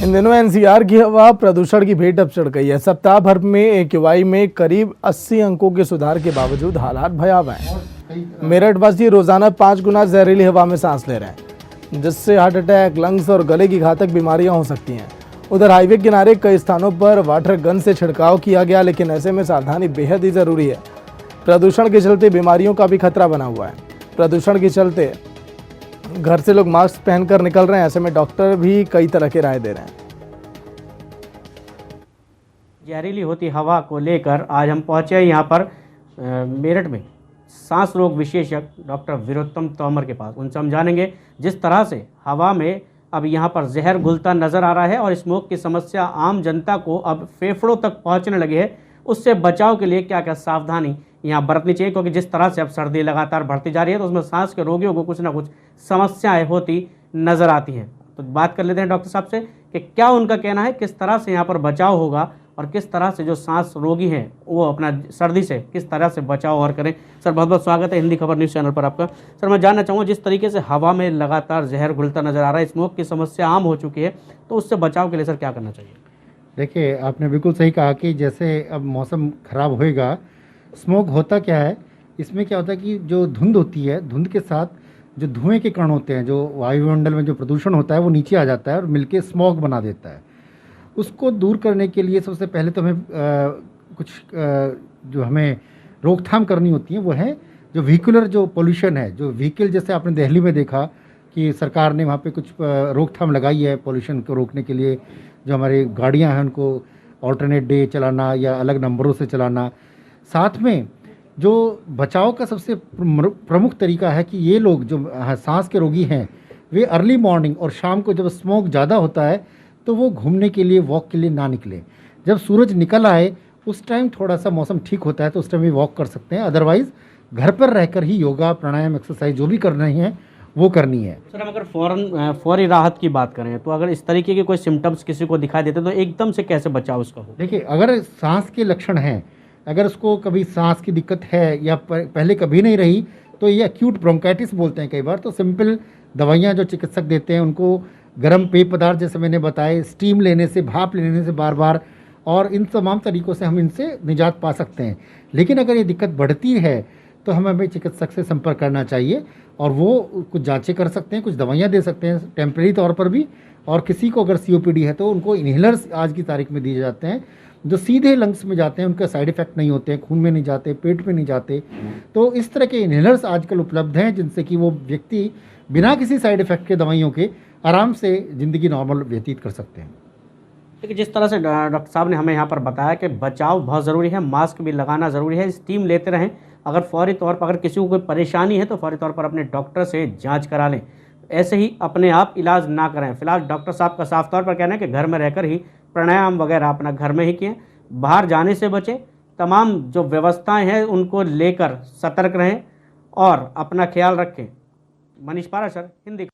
इन दिनों एनसीआर की हवा प्रदूषण की भेंट अब चढ़ गई है। सप्ताह भर में एक्यूआई में करीब 80 अंकों के सुधार के बावजूद हालात भयावह हैं। मेरठ वासी रोजाना 5 गुना जहरीली हवा में सांस ले रहे हैं, जिससे हार्ट अटैक, लंग्स और गले की घातक बीमारियां हो सकती हैं। उधर हाईवे किनारे कई स्थानों पर वाटर गन से छिड़काव किया गया, लेकिन ऐसे में सावधानी बेहद ही जरूरी है। प्रदूषण के चलते बीमारियों का भी खतरा बना हुआ है। प्रदूषण के चलते घर से लोग मास्क पहनकर निकल रहे हैं। ऐसे में डॉक्टर भी कई तरह के राय दे रहे हैं। जहरीली होती हवा को लेकर आज हम पहुंचे यहाँ पर मेरठ में सांस रोग विशेषज्ञ डॉक्टर वीरोत्तम तोमर के पास। उनसे हम जानेंगे जिस तरह से हवा में अब यहाँ पर जहर घुलता नजर आ रहा है और स्मोक की समस्या आम जनता को अब फेफड़ों तक पहुँचने लगी है, उससे बचाव के लिए क्या क्या सावधानी यहाँ बरतनी चाहिए, क्योंकि जिस तरह से अब सर्दी लगातार बढ़ती जा रही है तो उसमें सांस के रोगियों को कुछ ना कुछ समस्याएं होती नजर आती हैं। तो बात कर लेते हैं डॉक्टर साहब से कि क्या उनका कहना है, किस तरह से यहाँ पर बचाव होगा और किस तरह से जो सांस रोगी हैं वो अपना सर्दी से किस तरह से बचाव और करें। सर बहुत बहुत स्वागत है हिंदी खबर न्यूज़ चैनल पर आपका। सर मैं जानना चाहूँगा, जिस तरीके से हवा में लगातार जहर घुलता नजर आ रहा है, स्मोक की समस्या आम हो चुकी है, तो उससे बचाव के लिए सर क्या करना चाहिए? देखिए, आपने बिल्कुल सही कहा कि जैसे अब मौसम ख़राब होएगा, स्मोक होता क्या है, इसमें क्या होता है कि जो धुंध होती है, धुंध के साथ जो धुएं के कण होते हैं, जो वायुमंडल में जो प्रदूषण होता है वो नीचे आ जाता है और मिलके स्मॉग बना देता है। उसको दूर करने के लिए सबसे पहले तो हमें जो हमें रोकथाम करनी होती है वो है जो व्हीकुलर जो पोल्यूशन है, जो व्हीकल, जैसे आपने दिल्ली में देखा कि सरकार ने वहाँ पे कुछ रोकथाम लगाई है पोल्यूशन को रोकने के लिए। जो हमारी गाड़ियाँ हैं उनको ऑल्टरनेट डे चलाना या अलग नंबरों से चलाना। साथ में जो बचाव का सबसे प्रमुख तरीका है कि ये लोग जो सांस के रोगी हैं वे अर्ली मॉर्निंग और शाम को जब स्मोक ज़्यादा होता है तो वो घूमने के लिए, वॉक के लिए ना निकले। जब सूरज निकल आए उस टाइम थोड़ा सा मौसम ठीक होता है तो उस टाइम भी वॉक कर सकते हैं। अदरवाइज़ घर पर रहकर ही योगा, प्राणायाम, एक्सरसाइज जो भी कर रहे हैं वो करनी है। सर हम अगर फौरी राहत की बात करें तो अगर इस तरीके के कोई सिम्टम्स किसी को दिखाई देते तो एकदम से कैसे बचाव उसका हो? देखिए, अगर सांस के लक्षण हैं, अगर उसको कभी सांस की दिक्कत है या पहले कभी नहीं रही तो ये एक्यूट ब्रोंकाइटिस बोलते हैं कई बार, तो सिंपल दवाइयाँ जो चिकित्सक देते हैं उनको गर्म पेय पदार्थ जैसे मैंने बताए, स्टीम लेने से, भाप लेने से बार बार, और इन तमाम तरीक़ों से हम इनसे निजात पा सकते हैं। लेकिन अगर ये दिक्कत बढ़ती है तो हमें चिकित्सक से संपर्क करना चाहिए और वो कुछ जांचें कर सकते हैं, कुछ दवाइयाँ दे सकते हैं टेम्परेरी तौर पर भी। और किसी को अगर COPD है तो उनको इन्हेलर्स आज की तारीख में दिए जाते हैं जो सीधे लंग्स में जाते हैं, उनका साइड इफ़ेक्ट नहीं होते हैं, खून में नहीं जाते, पेट में नहीं जाते। तो इस तरह के इन्हेलर्स आजकल उपलब्ध हैं जिनसे कि वो व्यक्ति बिना किसी साइड इफ़ेक्ट के दवाइयों के आराम से ज़िंदगी नॉर्मल व्यतीत कर सकते हैं। देखिए, जिस तरह से डॉक्टर साहब ने हमें यहाँ पर बताया कि बचाव बहुत ज़रूरी है, मास्क भी लगाना ज़रूरी है, स्टीम लेते रहें। अगर फौरी तौर पर अगर किसी को कोई परेशानी है तो फौरी तौर पर अपने डॉक्टर से जांच करा लें। ऐसे ही अपने आप इलाज ना करें। फिलहाल डॉक्टर साहब का साफ तौर पर कहना है कि घर में रहकर ही प्राणायाम वगैरह अपना घर में ही किए, बाहर जाने से बचें, तमाम जो व्यवस्थाएँ हैं उनको लेकर सतर्क रहें और अपना ख्याल रखें। मनीष पाराशर, हिंदी।